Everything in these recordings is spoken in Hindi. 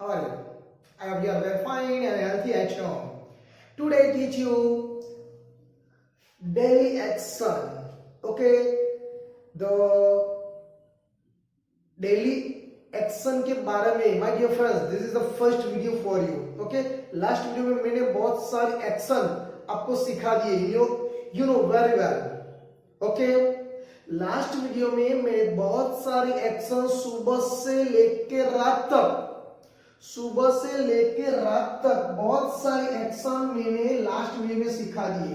How are you? I hope you are very fine and healthy at home. Today I teach you daily action. Okay, the daily action के बारे में my dear friends this is the first video for you. Okay, last video में मैंने बहुत सारे एक्शन आपको सिखा दिए. You know very well. Okay, last video में मैंने बहुत सारी एक्शन सुबह से लेकर रात तक बहुत सारी एक्शन मैंने लास्ट वीडियो में सिखा दिए.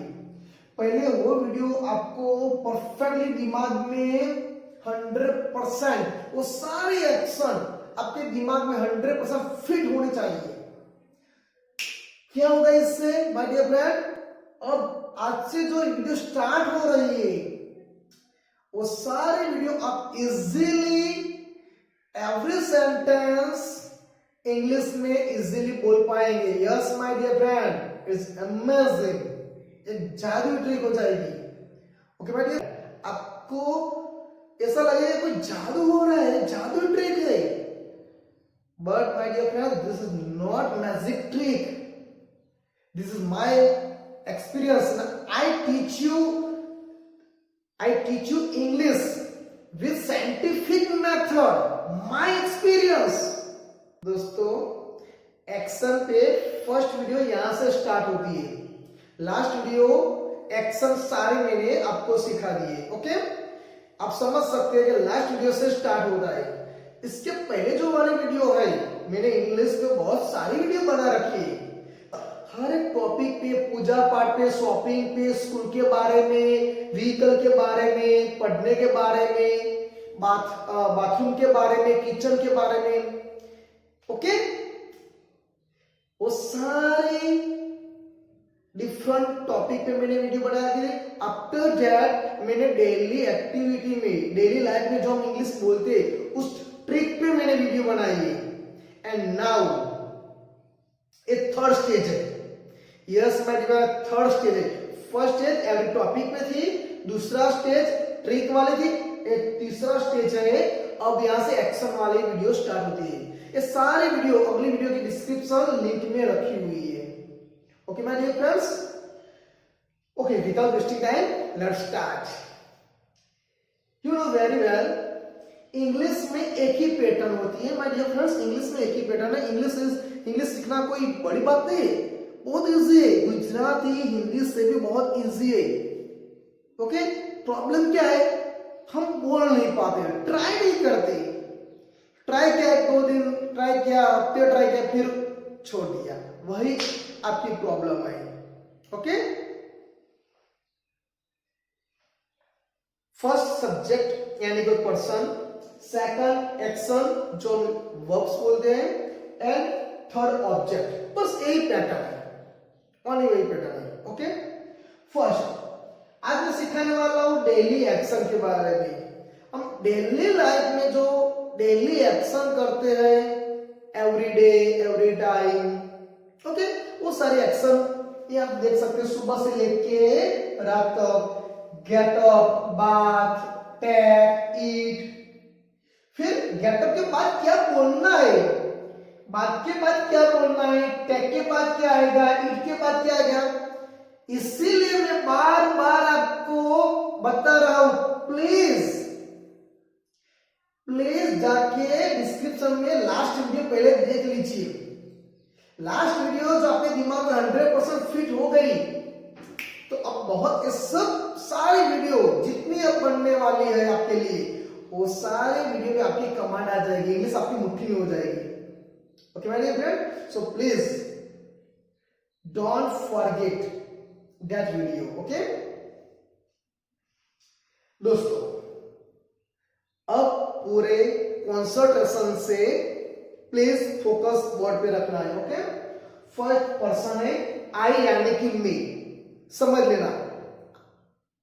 पहले वो वीडियो आपको परफेक्टली दिमाग में 100% वो सारे एक्शन आपके दिमाग में 100% फिट होने चाहिए. क्या होगा इससे माय डियर फ्रेंड? अब आज से जो वीडियो स्टार्ट हो रही है वो सारे वीडियो आप इजीली एवरी सेंटेंस इंग्लिश में इजीली बोल पाएंगे. Yes my dear friend, it's amazing. एक जादू ट्रिक हो जाएगी. ओके माय डियर, आपको ऐसा लगेगा कोई जादू हो रहा है, जादू ट्रिक है. But my dear friend, this is not magic trick. This is my experience. I teach you English with scientific method. My experience. दोस्तों, एक्शन पे फर्स्ट वीडियो यहां से स्टार्ट होती है. लास्ट वीडियो एक्शन सारे मैंने आपको सिखा दिए. ओके, आप समझ सकते हैं कि लास्ट वीडियो से स्टार्ट हो रहा है. इसके पहले जो वाली वीडियो है मैंने इंग्लिश में बहुत सारी वीडियो बना रखी है. हर एक टॉपिक पे, पूजा पाठ पे, शॉपिंग पे, स्कूल के बारे में, व्हीकल के बारे में, पढ़ने के बारे में, बाथरूम के बारे में, किचन के बारे में. ओके, वो सारे डिफरेंट टॉपिक पे मैंने वीडियो बनाया है. आफ्टर दैट मैंने डेली एक्टिविटी में, डेली लाइफ में जो हम इंग्लिश बोलते उस ट्रिक पे मैंने वीडियो बनाई है. एंड नाउ एक थर्ड स्टेज है. Yes my dear, third stage है. फर्स्ट स्टेज एवरी टॉपिक पे थी, दूसरा स्टेज ट्रिक वाली थी, एक तीसरा स्टेज है अब यहां से एक्शन वाली वीडियो स्टार्ट होती है. ये सारे वीडियो अगली वीडियो की डिस्क्रिप्शन लिंक में रखी हुई है. Okay my dear friends. Okay, without wasting time let's start. You know very well, English में एक ही पैटर्न होती है. माय डियर फ्रेंड्स, इंग्लिश में एक ही पैटर्न है. इंग्लिश सीखना कोई बड़ी बात नहीं है, बहुत इजी है. गुजराती हिंदी से भी बहुत इजी है. ओके, प्रॉब्लम क्या है? हम बोल नहीं पाते, ट्राई नहीं करते. ट्राई किया 2 दिन, ट्राई किया हफ्ते, ट्राई किया फिर छोड़ दिया. वही आपकी प्रॉब्लम है. ओके, फर्स्ट सब्जेक्ट यानी कोई पर्सन, सेकंड एक्शन जो वर्ब्स बोलते हैं, एंड थर्ड ऑब्जेक्ट. बस यही पैटर्न है, ओनली वही पैटर्न है. ओके, फर्स्ट आज मैं सिखाने वाला हूं डेली एक्शन के बारे में. हम डेली लाइफ में जो डेली एक्शन करते हैं, every day, every time, okay, वो सारे एक्शन ये आप देख सकते हैं. सुबह से लेके रात तक, गेट अप, बाथ, टेक, ईट. फिर गेटअप के बाद क्या बोलना है, बात के बाद क्या बोलना है, टेक के बाद क्या आएगा, ईट के बाद क्या आएगा. इसीलिए मैं बार बार आपको बता रहा हूं, प्लीज जाके डिस्क्रिप्शन में लास्ट वीडियो पहले देख लीजिए. लास्ट वीडियो जो आपके दिमाग में 100% फिट हो गई तो अब बहुत सब सारी वीडियो जितनी अब बनने वाली है आपके लिए, वो सारे वीडियो में आपकी कमांड आ जाएगी, इंग्लिश आपकी मुट्ठी में हो जाएगी. Okay my dear friend, so please don't forget that video. Okay दोस्तों, अब पूरे कंसंट्रेशन से प्लीज फोकस वर्ड पे रखना है. ओके, फर्स्ट पर्सन है आई यानी कि मैं. समझ लेना,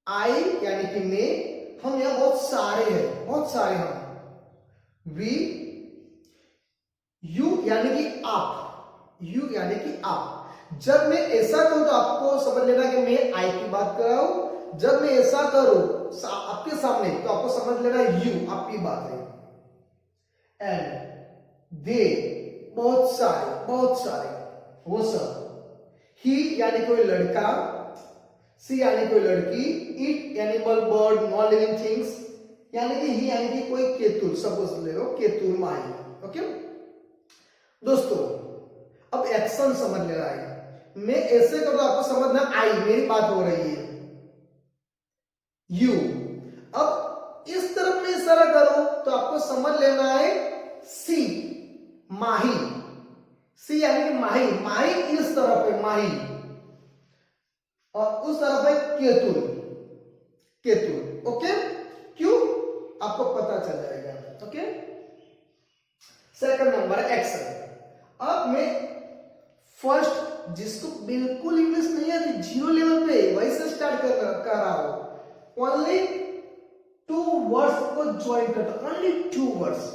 आई यानी कि मैं. हम यहां बहुत सारे हैं. वी, यू यानी कि आप. जब मैं ऐसा कहूं तो आपको समझ लेना कि मैं आई की बात कर रहा हूं. जब मैं ऐसा करूं आपके सामने तो आपको समझ लेना यू आपकी बात है. एंड दे, बहुत सारे, बहुत सारे, वो सब। ही यानी कोई लड़का, सी यानी कोई लड़की, it animal, bird, non living things, यानी कि ही यानी कि कोई केतुल, सपोज ले लो केतुल माही। ओके दोस्तों, अब एक्शन समझ लेना है। मैं ऐसे करूं आपको समझना, आई मेरी बात हो रही है, यू। अब इस तरफ में इशारा करूं तो आपको समझ लेना है सी, माही, सी यानी कि माही, माही इस तरफ है माही, और उस तरफ है केतुल, केतुल। ओके, क्यों आपको पता चल जाएगा। Okay, second number action. अब मैं फर्स्ट, जिसको बिल्कुल इंग्लिश नहीं आती, जीरो लेवल पे, वही से स्टार्ट कर रहा हूं। ओनली 2 वर्ड्स को ज्वाइन करता, ओनली 2 वर्ड्स।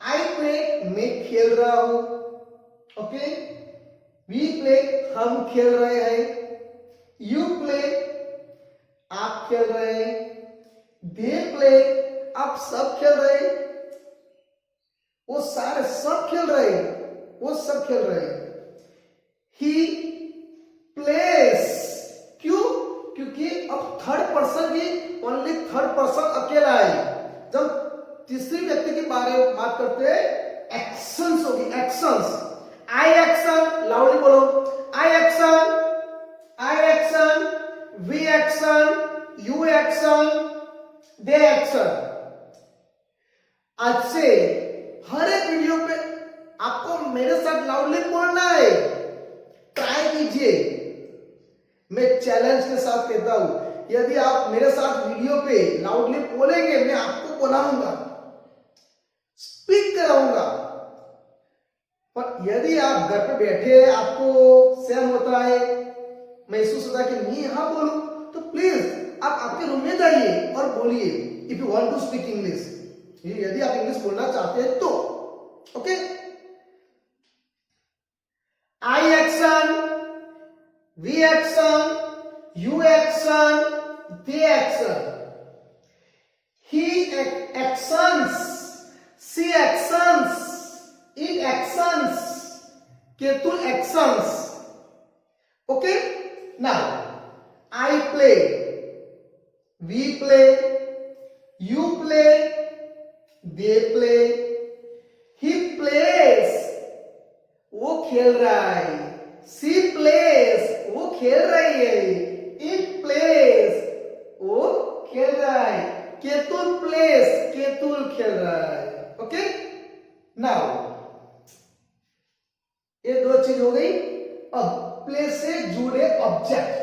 आई प्ले, मैं खेल रहा हूं। ओके, वी प्ले, हम खेल रहे हैं। यू प्ले, आप खेल रहे हैं। दे प्ले, आप सब खेल रहे हैं। वो सारे सब खेल रहे हैं, वो सब खेल रहे हैं। ही प्लेस, क्यों? क्योंकि अब थर्ड पर्सन की, ओनली थर्ड पर्सन अकेला है। जब तीसरी व्यक्ति के बारे में बात करते हैं, एक्शंस होगी, एक्शंस। आई एक्शन, लाउडली बोलो, I action, I action, we action, you action, they action. आज से हर एक वीडियो पे आपको मेरे साथ लाउडली बोलना है, ट्राई कीजिए। मैं चैलेंज के साथ कहता हूं, यदि आप मेरे साथ वीडियो पे लाउडली बोलेंगे, मैं आपको बुलाऊंगा, स्पीक कराऊंगा। पर यदि आप घर पे बैठे, आपको सहम होता है, महसूस होता है कि मैं यहां बोलूं, तो प्लीज आप आपके रूम में जाइए और बोलिए, if you want to speak English, यदि आप इंग्लिश बोलना चाहते हैं तो। Okay, I action, we action, you action, they action. He actions, she actions, it actions, Ketul actions. Okay, now I play, we play, you play, they play, he plays, वो खेल रहा है। सी प्लेस, वो खेल रही है। इट प्लेस, वो खेल रहा है। केतुल प्लेस, केतुल खेल रहा है। ओके, नाउ ये 2 चीज हो गई। अब प्ले से जुड़े ऑब्जेक्ट,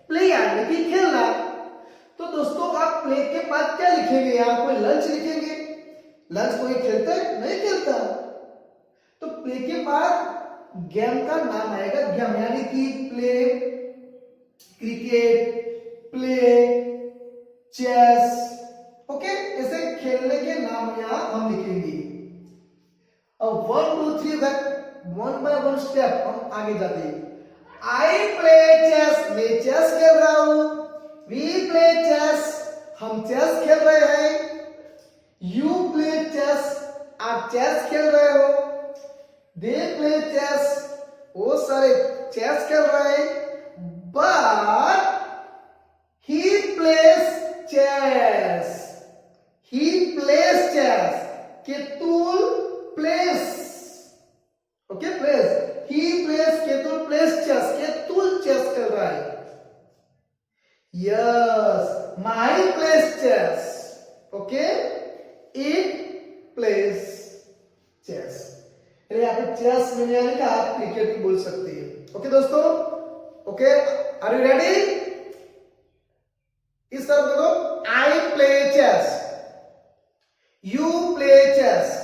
प्ले यानी कि खेलना। तो दोस्तों, आप प्ले के बाद क्या लिखेंगे? यहाँ कोई लंच लिखेंगे? लंच कोई खेलता है? नहीं खेलता। तो प्ले के बाद गेम का नाम आएगा, गेम यानी कि play, cricket, play, chess. Okay, ऐसे खेलने के नाम यहां हम लिखेंगे। अब 1 2 3 वन बाय वन स्टेप हम आगे जाते हैं। आई प्ले चेस, मैं चेस खेल रहा हूं। वी प्ले चेस, हम चेस खेल रहे हैं। यू प्ले चेस, आप चेस खेल रहे हो। दे प्ले चेस, वो सारे चेस खेल रहे हैं। But he plays chess, he plays chess, Ketul plays. Okay, plays, he plays, Ketul plays chess, Ketul chess खेल रहा है। Yes, Mahi plays chess. Okay, it plays chess. यहाँ पे चेस में यानी कि आप क्रिकेट भी बोल सकते हैं। ओके दोस्तों, ओके, आर यू रेडी? इस तरह देखो, I play chess, you play chess,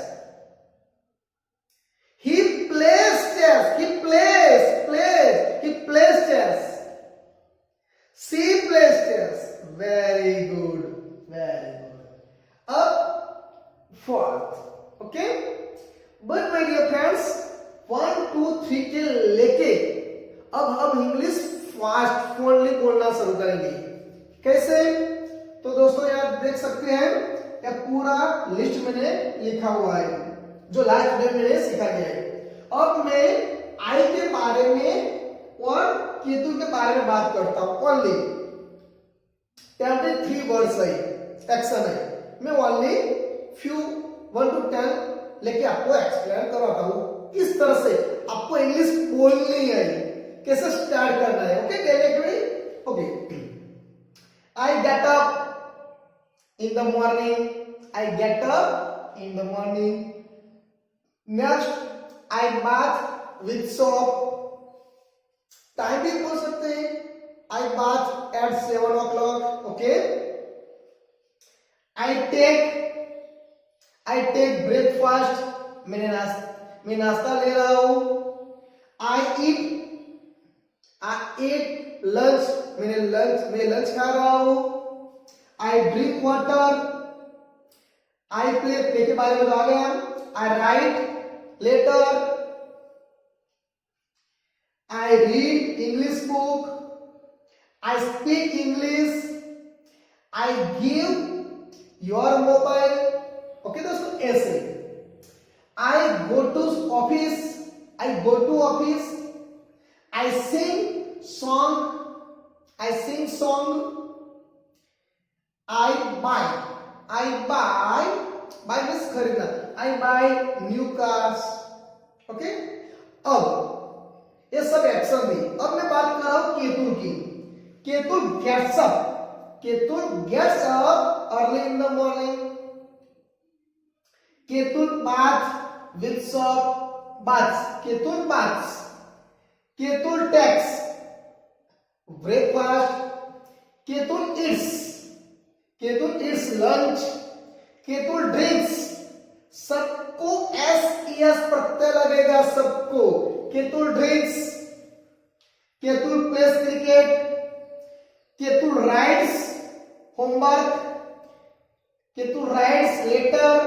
he plays chess, he plays chess, she plays chess. Very good, very good. अब fourth. Okay, but my dear friends, 1 2 3 के लेके अब हम इंग्लिश फास्ट फ्लोली बोलना शुरू करेंगे। कैसे? तो दोस्तों यहाँ देख सकते हैं, यह पूरा लिस्ट मैंने लिखा हुआ है जो लास्ट वीडियो में सीखा गया है। अब मैं आई के बारे में और केतु के बारे में बात करता हूं। ओनली 3 वर्ड्स है, एक्शन है। मैं ओनली फ्यू 1 to 10 लेके आपको एक्सप्लेन करवाता हूं किस तरह से आपको इंग्लिश बोलनी है, कैसे स्टार्ट करना है। Okay daily okay. I get up in the morning, I get up in the morning. Next I bath with soap, time भी बोल सकते हैं, I bath at 7 o'clock। Okay. I take breakfast, मैं नाश्ता ले रहा हूं। आई ईट लंच, मैं लंच खा रहा हूं। I drink water, I play के बारे में आ गया। I write letter, I read English book, I speak English, I give your mobile। Okay दोस्तों, ऐसे I go to office, I sing song, I buy means खरीदना, I buy new cars। Okay. अब ये सब एक्शन भी। अब मैं बात कर रहा हूं केतु की। Ketu gets up early in the morning. Ketu bath with soap, Ketu baths. Ketu takes breakfast. Ketu eats lunch. Ketu drinks, सबको एस प्रत्यय लगेगा, सबको। Ketul drinks, Ketul plays cricket, Ketul writes homework, Ketul writes letter,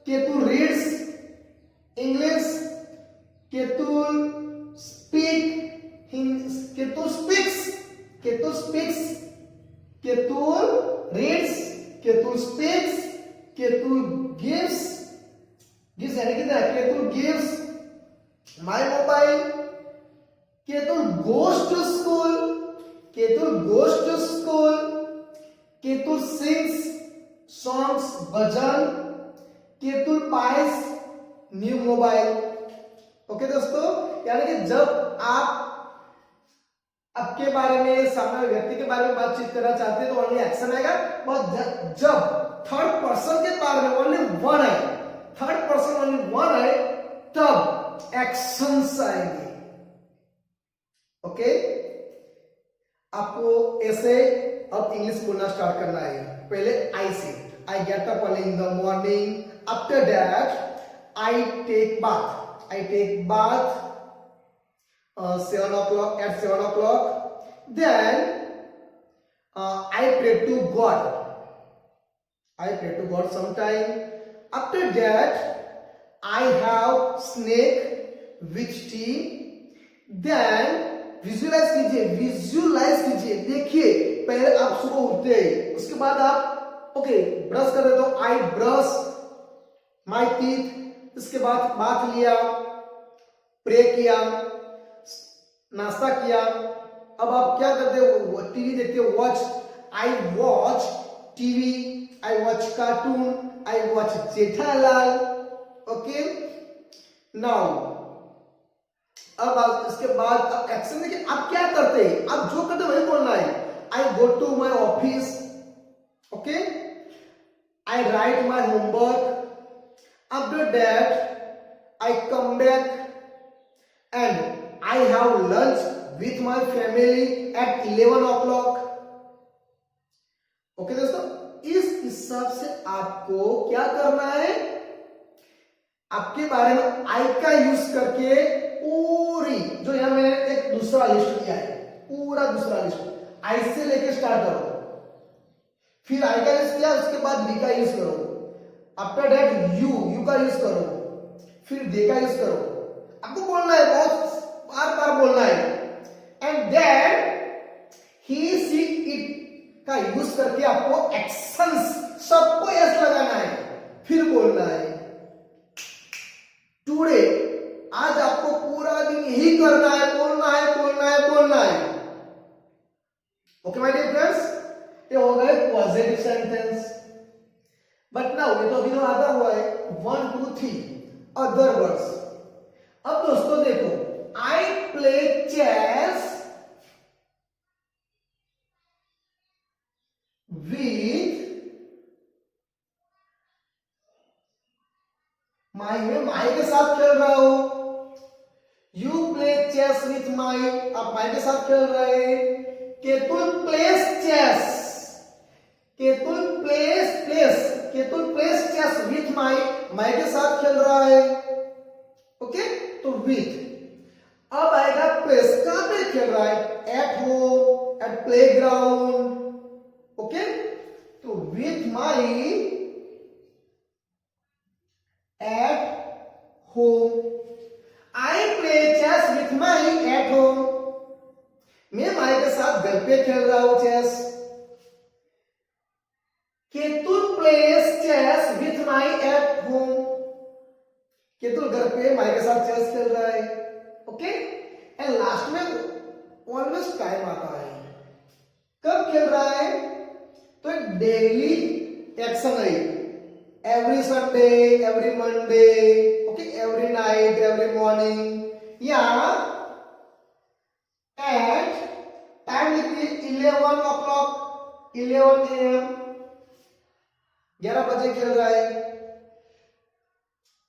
Ketul reads English, Ketul speaks, Ketul reads, Ketul speaks, Ketul gives यानी कितना, Ketul gives my mobile. Ketul goes to school, Ketul sings songs bhajan, Ketul buys new mobile. Okay दोस्तों, यानी कि जब आप आपके बारे में, सामने व्यक्ति के बारे में बातचीत करना चाहते हैं तो ओनली एक्शन आएगा। और जब थर्ड पर्सन के बारे में ओनली वन है, थर्ड पर्सन ओनली वन है, तब एक्शंस आएंगे। ओके। आपको ऐसे अब इंग्लिश बोलना स्टार्ट करना है। पहले आई से, I get up early in the morning. After that I take bath 7 o'clock, at 7 o'clock। then I pray to God sometime। after that I have snack with tea। then visualise कीजिए। देखिए, पहले आप सुबह उठते हैं, उसके बाद आप ब्रश कर रहे तो आई ब्रश माय टीथ। इसके बाद बाथ लिया, प्रे किया, नाश्ता किया। अब आप क्या करते हो, टीवी देखते हो, I watch TV, I watch cartoon, I watch Jethalal. Okay. Now अब इसके बाद अब एक्शन देखिए, आप क्या करते हैं, आप जो करते हैं वही बोलना है। I go to my office. Okay. I write my homework. After that I come back and I have lunch with my family at 11 o'clock। Okay दोस्तों, इस हिसाब से आपको क्या करना है, आपके बारे में आई का यूज करके पूरी, जो यहां मैंने एक दूसरा लिस्ट किया है, पूरा दूसरा लिस्ट आई से लेके स्टार्ट करो। फिर आई का यूज किया, उसके बाद बी का यूज करो। आफ्टर दैट यू का यूज करो, फिर दे का यूज करो। आपको बोलना है, बहुत बार बोलना है। And then he she it का यूज करके आपको एक्शंस सबको यस लगाना है, फिर बोलना है। टुडे आज आपको पूरा दिन यही करना है, बोलना है, बोलना है, बोलना है। ओके माय डियर फ्रेंड्स, ये हो गए पॉजिटिव सेंटेंस। बट नाउ ये तो अभी तो आधा हुआ है, 1 2 3 अदर वर्ड्स। अब दोस्तों देखो, I play chess with Mahi, में माई के साथ खेल रहा हो। You play chess with Mahi, आप माई के साथ खेल रहे हैं। Ketul plays chess, Ketul plays chess with Mahi, Mahi के साथ खेल रहा है। ओके, तो विथ। अब आएगा प्लेस, कहां पे खेल रहा है? At home, at playground. Okay, तो with my at home. I play chess with my at home, मैं माई के साथ घर पे खेल रहा हूं chess. Ketul plays chess with my at home, Ketul घर पे माई के साथ चेस खेल रहा है। ओके, एंड लास्ट में ऑलवेज टाइम आता है, कब खेल रहा है? तो एक डेली एक्शन है, every Sunday, every Monday, okay, every night, every morning, या एट टाइम लिखिए 11 o'clock, 11 AM, 11 बजे खेल रहा है।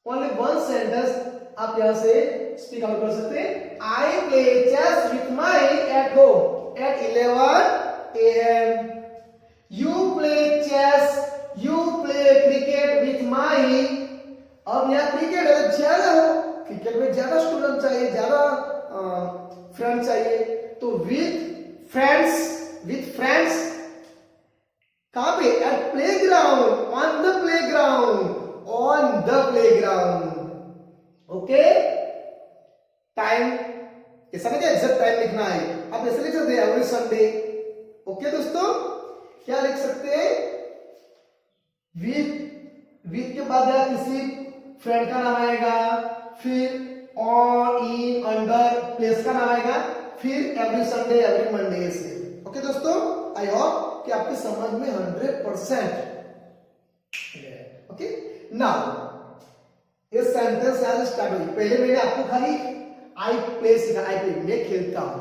ओनली वन सेंटेंस आप यहां से स्पीक आउट कर सकते हैं। I play chess with my at home at 11 AM। You play chess, you play cricket with Mahi. अब यहां क्रिकेट है, ज्यादा हो, क्रिकेट में ज्यादा स्टूडेंट चाहिए, ज्यादा फ्रेंड चाहिए, तो विथ फ्रेंड्स कहां पे? At playground, on the playground, on the playground. Okay, time ऐसा नहीं कि एग्जैक्ट टाइम लिखना है, आप ऐसे लिख सकते हैं एवरी संडे। ओके दोस्तों, क्या लिख सकते हैं? विथ के बाद या किसी फ्रेंड का नाम आएगा, फिर ऑन, इन, अंडर, प्लेस का नाम आएगा, फिर एवरी संडे, एवरी मंडे से। ओके दोस्तों, आई होप कि आपकी समझ में 100%। ओके, नाउ ये सेंटेंस यहां से स्टार्ट हुई। पहले मैंने आपको खाली आई प्ले सिखा, आई प्ले, मैं खेलता हूं,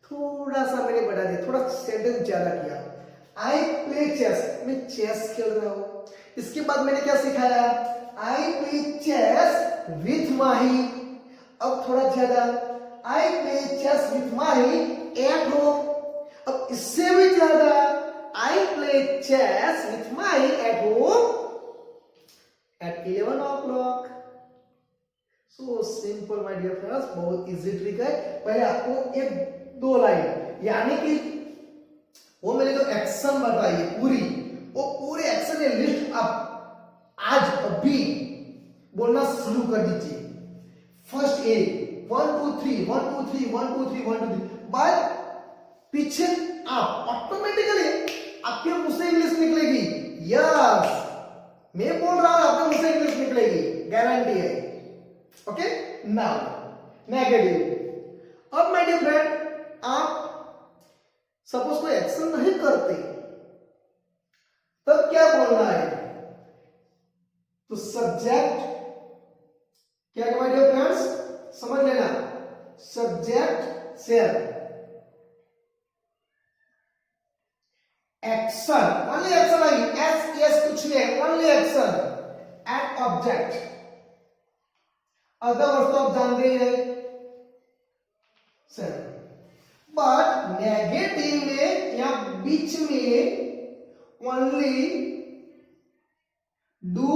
थोड़ा सा मैंने बढ़ा दिया, थोड़ा सेंटेंस ज्यादा किया। आई प्ले चेस, मैं चेस खेल रहा हूं। इसके बाद मैंने क्या सिखाया? I play chess with Mahi, अब थोड़ा ज्यादा, I play chess with Mahi at home. अब इससे भी ज्यादा, I play chess with Mahi at home at 11 o'clock। So simple my dear friends, बहुत इजी ट्रिक है। पहले आपको एक दो लाइन, यानी कि वो मैंने जो एक्शन बताई पूरी, वो पूरे एक्शन की लिस्ट आप आज अभी बोलना शुरू कर दीजिए। फर्स्ट ए 1 2 3 1 2 3 1 2 3 1 2 3, बाद पीछे आप ऑटोमेटिकली आपके मुंह से इंग्लिश निकलेगी। यस, मैं बोल रहा हूं, आपके मुंह से इंग्लिश निकलेगी, गारंटी है। Okay, now negative. अब माय डियर फ्रेंड, आप सपोज कोई एक्शन नहीं करते, तब क्या बोलना है? तो सब्जेक्ट क्या है माय डियर फ्रेंड्स, समझ लेना, सब्जेक्ट से action, only action I, S S कुछ नहीं है, only action and object. Other word तो आप जानते ही हैं सर, बट नेगेटिव में या बीच में ओनली डू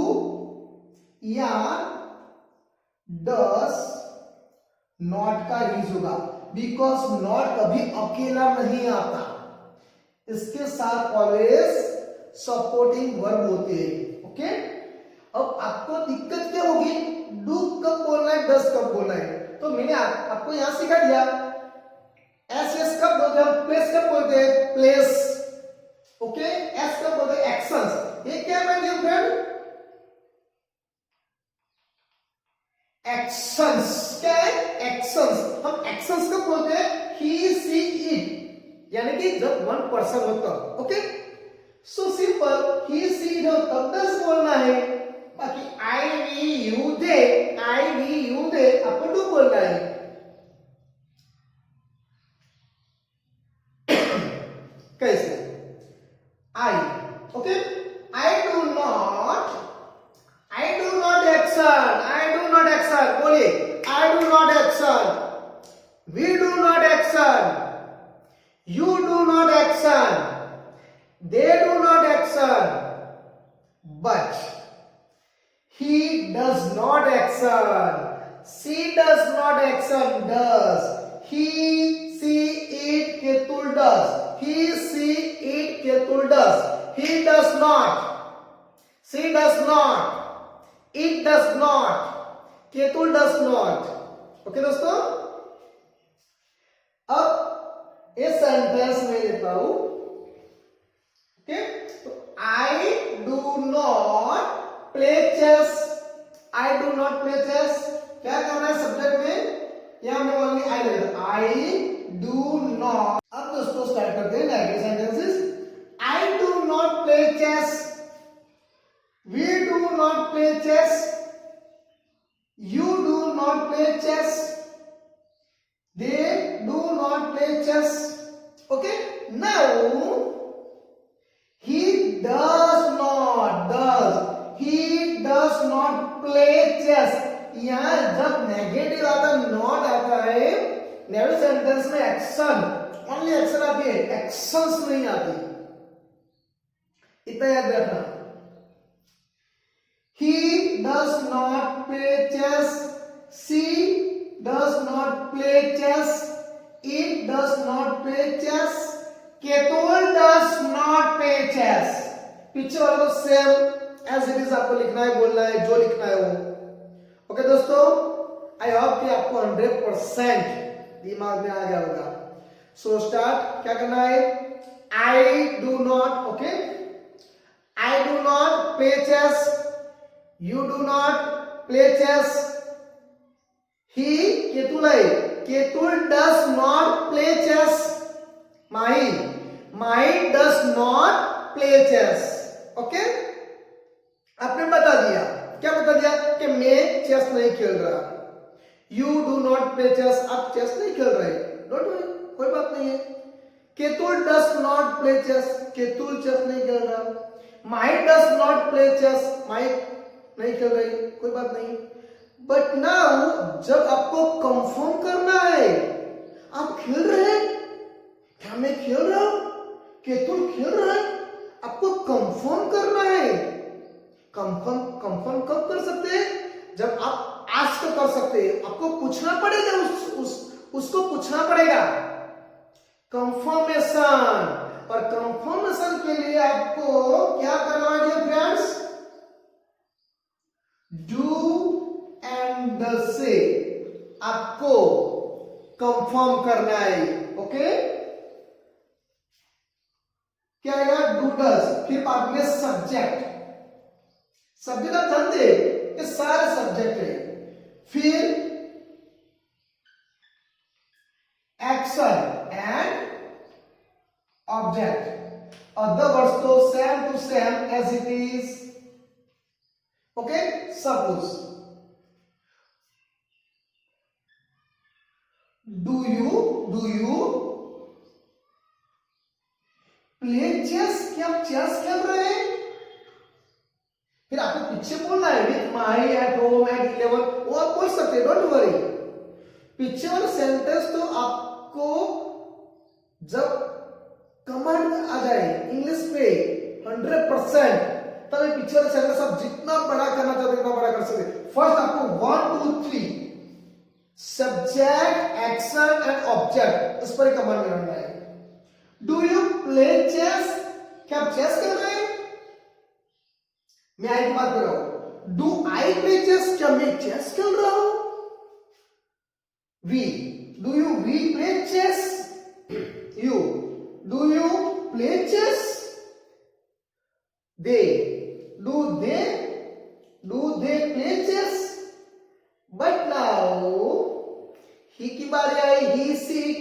या डस नॉट का यूज होगा, बिकॉज नॉट कभी अकेला नहीं आता, इसके साथ ऑलवेज सपोर्टिंग वर्ब होते हैं। ओके, अब आपको दिक्कत क्या होगी? डू कब बोलना है, डस कब बोलना है? तो मैंने आपको यहां सिखा दिया। एस एस कब बोलते हैं, प्लेस कब बोलते हैं, प्लेस। ओके, एस कब बोलते हैं, एक्शंस। ये क्या है माय डियर फ्रेंड? एक्शंस। क्या है? एक्शंस। हम एक्शंस कब बोलते हैं? ही सी इट, यानी कि जब वन पर्सन हो तब। Okay, so simple, he she it हो तब दस बोलना है। बाकी I we you they, I we you they आपको डू बोलना है। कैसे? I, okay, I do not action, I do not action, बोलिए I do not action, we do not action, you do not action, they do not action, but he does not action, she does not action, does, he, she, it, ketul does, he, she, it, ketul does, he does not, she does not, it does not, ketul does not। ओके दोस्तों, अब इस सेंटेंस में लेता हूं। ओके, तो I do not play chess, I do not play chess, क्या करना है सब्जेक्ट में? यहां में ओनली आई लगेगा, आई डू नॉट। अब दोस्तों स्टार्ट करते हैं negative sentences. I do not play chess, we do not play chess, you do not play chess, they do not play chess। Okay, now he does not play chess। यहां जब नेगेटिव आता, नॉट आता है, नेगेटिव सेंटेंस में एक्शन, ओनली एक्शन आती है, एक्शंस नहीं आती, इतना याद रखना। he does not play chess, she does not play chess, it does not play chess, Ketul does not play chess। पीछे वाला तो सेम एज इट इज आपको लिखना है, बोलना है, जो लिखना है वो। ओके दोस्तों, आई होप कि आपको 100% दिमाग में आ गया होगा। सो स्टार्ट, क्या करना है? I do not, okay, I do not play chess, you do not play chess, he, Ketul है, Ketul does not play chess, Mahi does not play chess। Okay, आपने बता दिया, क्या बता दिया? कि मैं चेस नहीं खेल रहा। You do not play chess, आप चेस नहीं खेल रहे, डोंट वरी, कोई बात नहीं है। Ketul does not play chess, Ketul chess नहीं खेल रहा। Mahi does not play chess, Mahi नहीं खेल रही, कोई बात नहीं। बट नाउ जब आपको कंफर्म करना है, आप खेल रहे हैं, क्या मैं खेल रहा हूं, केतुल खेल रहा है, आपको कंफर्म करना है। कंफर्म कब कर सकते हैं? जब आप आस्क कर सकते हैं, आपको पूछना पड़ेगा, उसको पूछना पड़ेगा, कंफर्मेशन। और कंफर्मेशन के लिए आपको क्या करना है डियर फ्रेंड्स? डू एंड से आपको कंफर्म करना है। ओके, क्या आएगा? डू डज, फिर बाद में सब्जेक्ट। सब्जेक्ट आप जानते हैं कि सारे सब्जेक्ट है, फिर action and object. Other words तो same to same as it is. Okay, suppose Do you play chess? क्या आप चेस खेल रहे हैं? फिर आपको पीछे बोलना है with my at home at 11, वो आप बोल सकते हैं, डोंट वरी। पीछे वाला सेंटेंस तो आपको जब कमांड आ जाए इंग्लिश पे 100%, तब पीछे वाला सेंटेंस आप जितना बड़ा करना चाहते उतना बड़ा कर सकते। फर्स्ट आपको 1 2 3 सब्जेक्ट, एक्शन एंड ऑब्जेक्ट, उस पर कमांड करना है। Do you play chess? क्या आप चेस कर रहे हैं? मैं आई की बात कर रहा हूं। Do I play chess? क्या मैं चेस खेल रहा हूं? We, do you we play chess? You, do you play chess? They, do they play chess? But now he की बारी आई, ही सीट,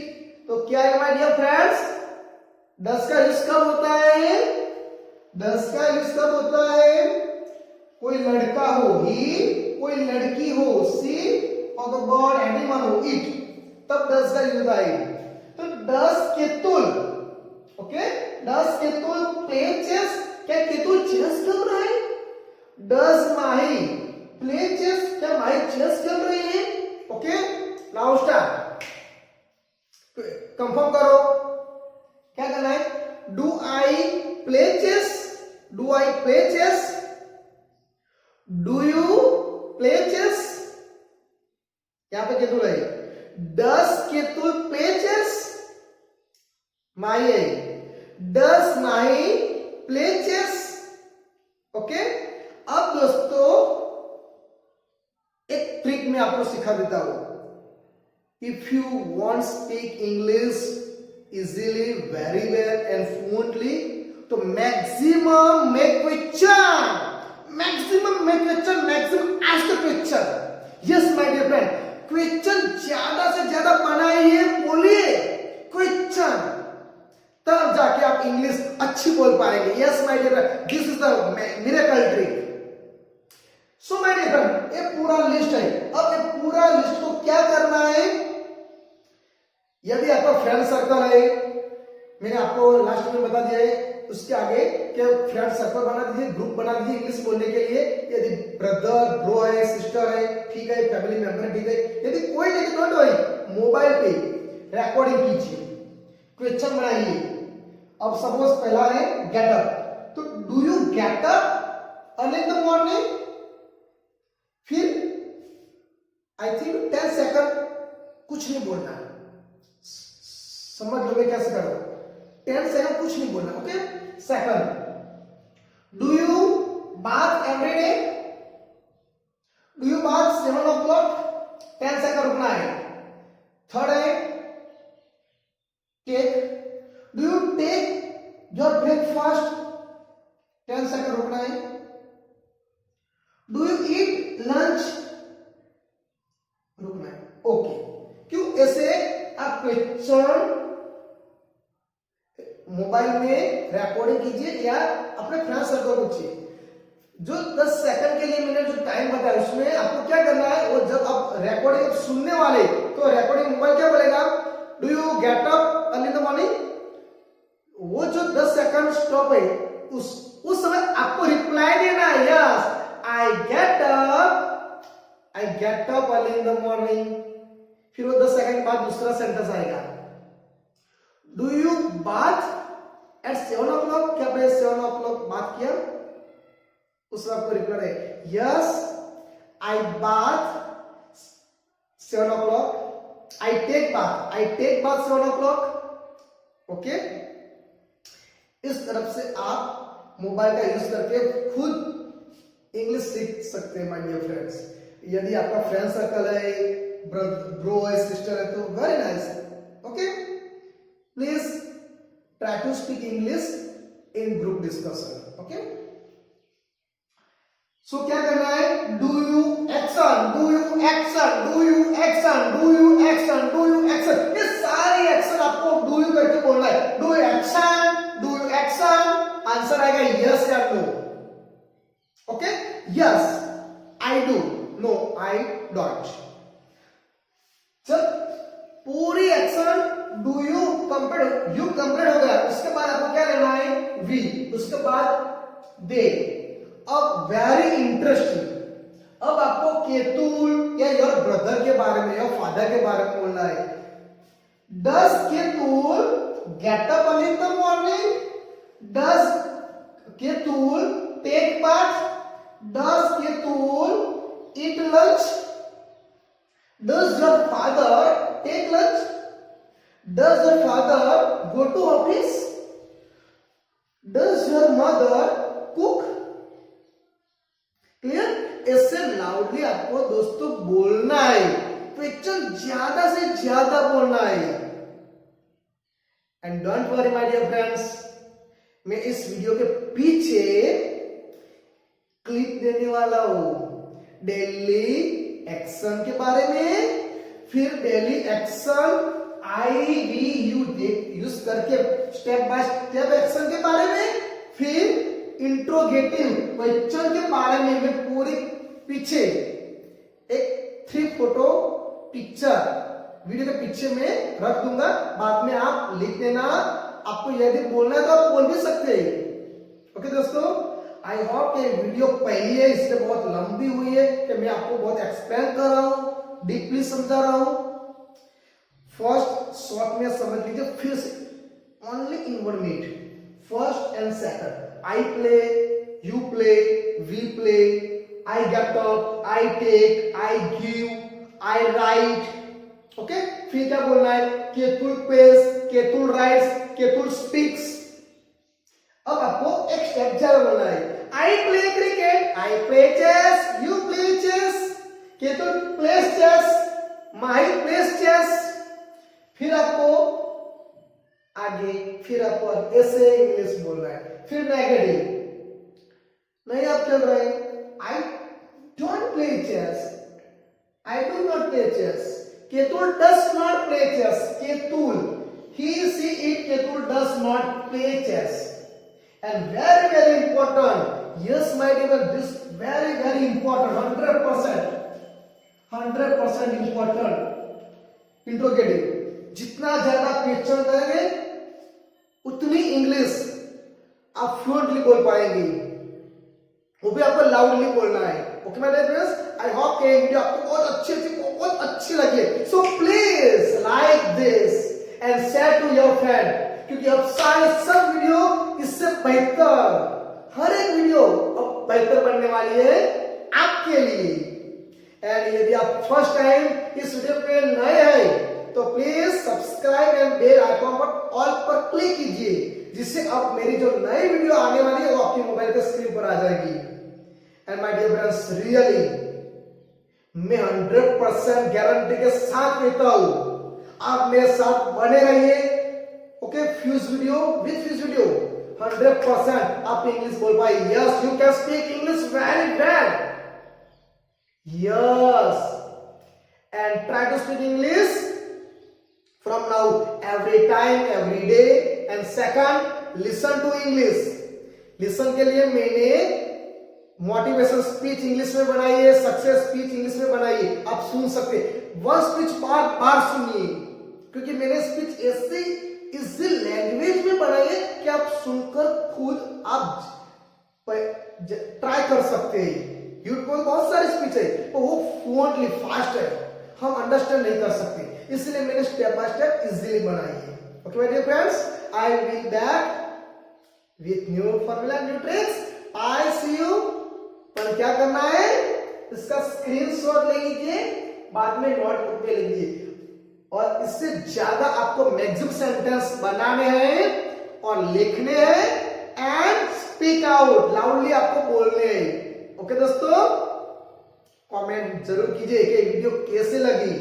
तो क्या है माय डियर फ्रेंड्स, डस का यूज कब होता है, डस का यूज कब होता है, कोई लड़का हो ही, कोई लड़की हो सी, और द बर्ड एनिमल हो इट, तब डस का यूज होता है। तो डस केतुल, ओके, डस केतुल प्ले चेस, क्या केतुल चेस खेल रहा है, डस माही प्ले चेस, क्या माही चेस खेल रही है, ओके। नाउ स्टार्ट, कंफर्म करो, क्या करना है, do I play chess, do I play chess, do you play chess, यहां पे केतुल है, does Ketul play chess, Mahi है, does Mahi play chess, okay. अब दोस्तों एक ट्रिक मैं आपको सिखा देता हूं, if you want speak English easily, very well and fluently, तो maximum make question, maximum make question, maximum ask question. Yes my dear friend, question ज्यादा से ज्यादा बनाइए, बोलिए क्वेश्चन, तब जाके आप इंग्लिश अच्छी बोल पाएंगे। Yes my dear friend, this is the miracle trick. So my dear friend, ये पूरा लिस्ट है। अब ये पूरा लिस्ट को क्या करना है, यदि आपका फ्रेंड सर्कल है, मैंने आपको लास्ट में बता दिया है, उसके आगे क्या फ्रेंड सर्कल बना दीजिए, ग्रुप बना दीजिए इंग्लिश बोलने के लिए। यदि ब्रदर, ब्रो है, सिस्टर है, ठीक है, फैमिली मेंबर ठीक है, यदि कोई नहीं, डोंट वरी, मोबाइल पे रिकॉर्डिंग कीजिए, क्वेश्चन बनाइए। अब सपोज पहला है गेट अप, तो do you get up early in the morning, फिर आई थिंक 10 सेकंड कुछ नहीं बोलना है, समझ लो मैं कैसे कर रहा हूं, 10 सेकंड कुछ नहीं बोलना, okay. Second, do you bath every day, do you bath 7 o'clock, 10 second रुकना है। थर्ड है take, do you take your breakfast, 10 second रुकना है। डू यू ईट लंच, रुकना है, ओके। क्यों ऐसे आप क्वेश्चन मोबाइल में रिकॉर्डिंग कीजिए या अपने फ्रेंड सर्कल को पूछिए। जो 10 सेकंड के लिए मैंने जो टाइम बताया उसमें आपको क्या करना है, वो जब आप रिकॉर्डिंग सुनने वाले, तो रिकॉर्डिंग मोबाइल क्या बोलेगा, do you get up early in the morning, वो जो 10 सेकंड स्टॉप है उस समय आपको रिप्लाई देना है, yes I get up early in the morning. फिर वो 10 सेकंड बाद दूसरा सेंटेंस आएगा, do you bath at 7 o'clock, क्या आपने 7 o'clock बात किया, उसमें आपको रिप्लाई है, yes I bath 7 o'clock, I take bath 7 o'clock, okay. इस तरफ से आप मोबाइल का यूज करके खुद इंग्लिश सीख सकते हैं माय डियर फ्रेंड्स। यदि आपका फ्रेंड सर्कल है, ब्रो है, सिस्टर है, तो very nice, okay. Please try to speak English in group discussion, okay. So क्या करना है, do you action, do you action, do you action, do you action, do you action, ये सारे एक्शन आपको डू यू करके बोलना है। Do you action, do you action, answer आएगा यस या no, okay. Yes I do, no I don't. जब पूरी action do you complete, you complete हो गया, उसके बाद आपको क्या लेना है, वी, उसके बाद दे। अब वेरी इंटरेस्टिंग, अब आपको केतुल या योर ब्रदर के बारे में या फादर के बारे में बोलना है। Does Ketul get up early in the morning, does Ketul take bath, does Ketul eat lunch, does your father take lunch, does your father go to office, does your mother cook. Clear? इससे लाउडली आपको दोस्तों बोलना है, क्वेश्चन ज्यादा से ज्यादा बोलना है। And don't worry my dear friends, मैं इस वीडियो के पीछे क्लिप देने वाला हूं, डेली एक्शन के बारे में, फिर डेली एक्शन IVU यूज करके स्टेप बाय स्टेप एक्शन के बारे में, फिर इंट्रोगेटिव क्वेश्चन के बारे में मैं पूरी पीछे एक 3 फोटो पिक्चर वीडियो के पीछे में रख दूंगा, बाद में आप लिख देना। आपको यदि बोलना है तो आप बोल भी सकते हैं। ओके दोस्तों, आई होप कि वीडियो पहली है इसलिए बहुत लंबी हुई है कि मैं आपको बहुत एक्सप्लेन कर रहा हूं, डीपली समझा रहा हूं। फर्स्ट शॉर्ट में समझ लीजिए, फिर से only in 1 minute. First and second, I play, you play, we play, I get up, I take, I give, I write. Okay, फिर क्या बोलना है? Ketul plays, Ketul writes, Ketul speaks. अब आपको एक स्टेप ज्यादा बोलना है। I play cricket, I play chess, you play chess, Ketul plays chess, Mahi plays chess. फिर आपको आगे, फिर आपको ऐसे इंग्लिश बोलना है। फिर नेगेटिव नहीं आप चल रहे हैं, I don't play chess, I do not play chess, Ketul does not play chess, Ketul he see it, Ketul does not play chess. And very important, yes my dear, this very important, 100% important interrogative. जितना ज्यादा क्वेश्चन करेंगे उतनी इंग्लिश आप फ्लुएंटली बोल पाएंगे, वो भी आपको लाउडली बोलना है। Okay my dear friends, I hope कि वीडियो आपको बहुत अच्छी लगी। So please like this and share to your friend, क्योंकि अब सारे सब वीडियो इससे बेहतर, हर एक वीडियो अब बेहतर बनने वाली है आपके लिए। एंड यदि आप फर्स्ट टाइम इस वीडियो पे नए हैं तो please subscribe and bell icon पर ऑल पर क्लिक कीजिए, जिससे अब मेरी जो नई वीडियो आने वाली है वो आपकी मोबाइल के स्क्रीन पर आ जाएगी। And my dear friends, really मैं 100% गारंटी के साथ कहता हूं, आप मेरे साथ बने रहिए। ओके, फ्यूज वीडियो विद फ्यूज वीडियो 100% आप इंग्लिश बोल पाए। Yes, you can speak English very well. Yes, and try to speak English from now every time, every day. And second, listen to English. Listen के लिए मैंने मोटिवेशन स्पीच इंग्लिश में बनाई है, सक्सेस स्पीच इंग्लिश में बनाई है, आप सुन सकते हैं। वन स्पीच बार सुनिए, क्योंकि मैंने स्पीच ऐसी इजी लैंग्वेज में बनाई है कि आप सुनकर खुद आप ट्राई कर सकते हैं। यूट्यूब पर बहुत सारी स्पीच है तो वो फ्लुएंटली फास्ट है, हम अंडरस्टैंड नहीं कर सकते, इसलिए मैंने स्टेप बाय स्टेप इजीली बनाई है। Okay my dear friends, I will back with new formula, new tricks. I see you. पर क्या करना है, इसका स्क्रीनशॉट ले लीजिए, बाद में नोटबुक में लिखिए, और इससे ज्यादा आपको मैक्सिमम सेंटेंस बनाने हैं और लिखने हैं एंड स्पीक आउट, लाउडली आपको बोलने हैं। ओके दोस्तों, कमेंट जरूर कीजिए कि वीडियो कैसे लगी।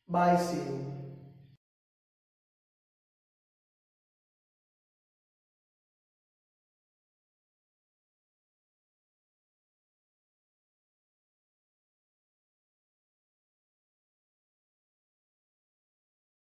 Bye, see you.